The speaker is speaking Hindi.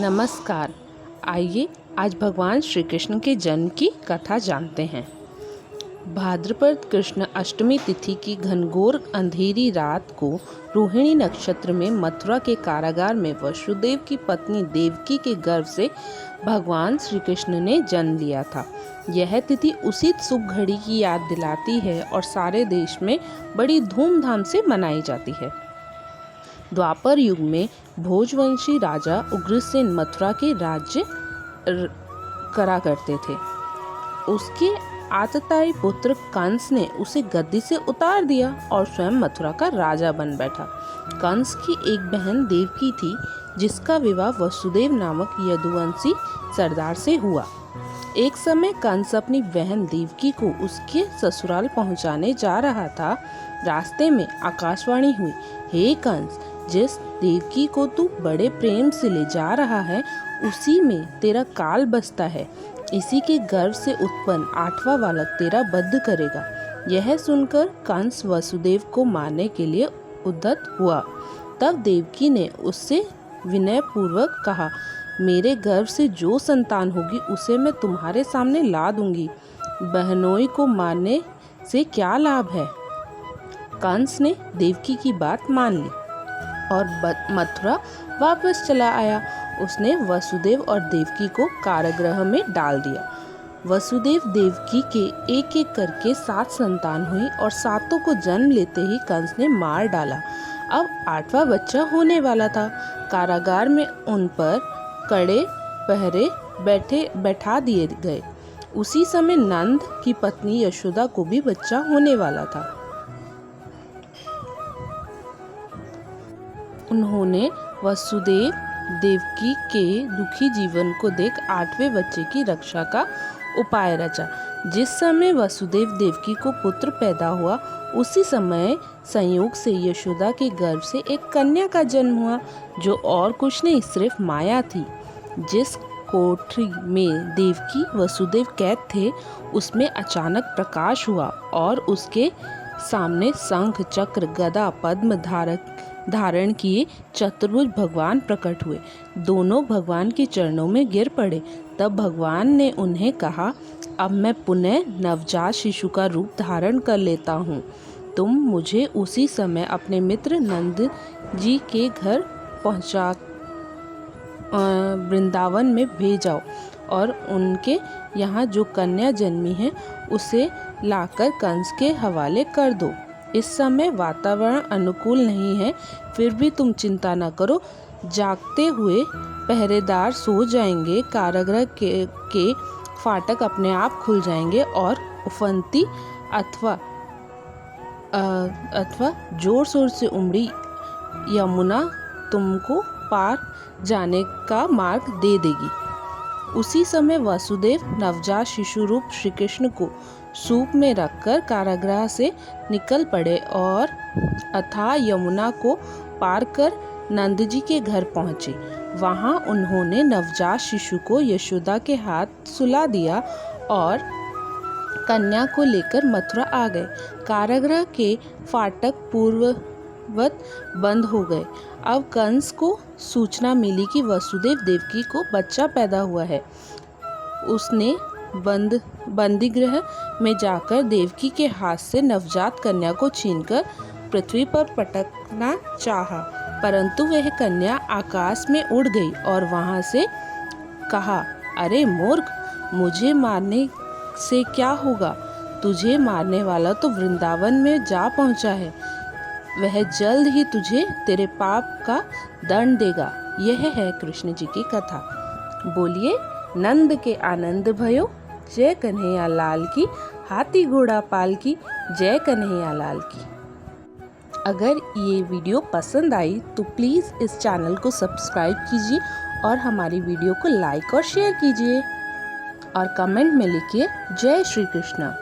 नमस्कार। आइए आज भगवान श्री कृष्ण के जन्म की कथा जानते हैं। भाद्रपद कृष्ण अष्टमी तिथि की घनघोर अंधेरी रात को रोहिणी नक्षत्र में मथुरा के कारागार में वसुदेव की पत्नी देवकी के गर्भ से भगवान श्री कृष्ण ने जन्म लिया था। यह तिथि उसी शुभ घड़ी की याद दिलाती है और सारे देश में बड़ी धूमधाम से मनाई जाती है। द्वापर युग में भोजवंशी राजा उग्रसेन मथुरा के राज्य करा करते थे। उसके आतताई पुत्र कंस ने उसे गद्दी से उतार दिया और स्वयं मथुरा का राजा बन बैठा। कंस की एक बहन देवकी थी, जिसका विवाह वसुदेव नामक यदुवंशी सरदार से हुआ। एक समय कंस अपनी बहन देवकी को उसके ससुराल पहुंचाने जा रहा था। रास्ते में आकाशवाणी हुई, हे कंस, जिस देवकी को तू बड़े प्रेम से ले जा रहा है, उसी में तेरा काल बसता है। इसी के गर्भ से उत्पन्न 8वां बालक तेरा वध करेगा। यह सुनकर कंस वसुदेव को मारने के लिए उद्यत हुआ। तब देवकी ने उससे विनय पूर्वक कहा, मेरे गर्भ से जो संतान होगी उसे मैं तुम्हारे सामने ला दूंगी। बहनोई को मारने से क्या लाभ है। कंस ने देवकी की बात मान ली और मथुरा वापस चला आया। उसने वसुदेव और देवकी को कारागृह में डाल दिया। वसुदेव देवकी के एक एक करके 7 संतान हुई और 7 को जन्म लेते ही कंस ने मार डाला। अब 8वां बच्चा होने वाला था। कारागार में उन पर कड़े पहरे बैठा दिए गए। उसी समय नंद की पत्नी यशोदा को भी बच्चा होने वाला था। उन्होंने वसुदेव देवकी के दुखी जीवन को देख 8वें बच्चे की रक्षा का उपाय रचा। जिस समय वसुदेव देवकी को पुत्र पैदा हुआ, उसी समय संयोग से यशोदा के गर्भ से एक कन्या का जन्म हुआ, जो और कुछ नहीं सिर्फ माया थी। जिस कोठरी में देवकी वसुदेव कैद थे, उसमें अचानक प्रकाश हुआ और उसके सामने शंख चक्र गदा पद्म धारण किए चतुर्भुज भगवान प्रकट हुए। दोनों भगवान के चरणों में गिर पड़े। तब भगवान ने उन्हें कहा, अब मैं पुनः नवजात शिशु का रूप धारण कर लेता हूँ। तुम मुझे उसी समय अपने मित्र नंद जी के घर पहुँचा वृंदावन में भेजाओ और उनके यहाँ जो कन्या जन्मी है उसे लाकर कंस के हवाले कर दो। इस समय वातावरण अनुकूल नहीं है, फिर भी तुम चिंता न करो। जागते हुए पहरेदार सो जाएंगे, कारागृह के फाटक अपने आप खुल जाएंगे और उफनती अथवा जोर शोर से उमड़ी यमुना तुमको पार जाने का मार्ग दे देगी। उसी समय वसुदेव नवजात शिशु रूप श्री कृष्ण को सूप में रखकर कारागृह से निकल पड़े और अथाह यमुना को पार कर नंद जी के घर पहुँचे। वहाँ उन्होंने नवजात शिशु को यशोदा के हाथ सुला दिया और कन्या को लेकर मथुरा आ गए। कारागृह के फाटक पूर्ववत बंद हो गए। अब कंस को सूचना मिली कि वसुदेव देवकी को बच्चा पैदा हुआ है। उसने बंदीगृह में जाकर देवकी के हाथ से नवजात कन्या को छीनकर पृथ्वी पर पटकना चाहा, परंतु वह कन्या आकाश में उड़ गई और वहां से कहा, अरे मूर्ख, मुझे मारने से क्या होगा। तुझे मारने वाला तो वृंदावन में जा पहुंचा है। वह जल्द ही तुझे तेरे पाप का दंड देगा। यह है कृष्ण जी की कथा। बोलिए नंद के आनंद भयो, जय कन्हैया लाल की। हाथी घोड़ा पाल की, जय कन्हैया लाल की। अगर ये वीडियो पसंद आई तो प्लीज़ इस चैनल को सब्सक्राइब कीजिए और हमारी वीडियो को लाइक और शेयर कीजिए और कमेंट में लिखिए जय श्री कृष्ण।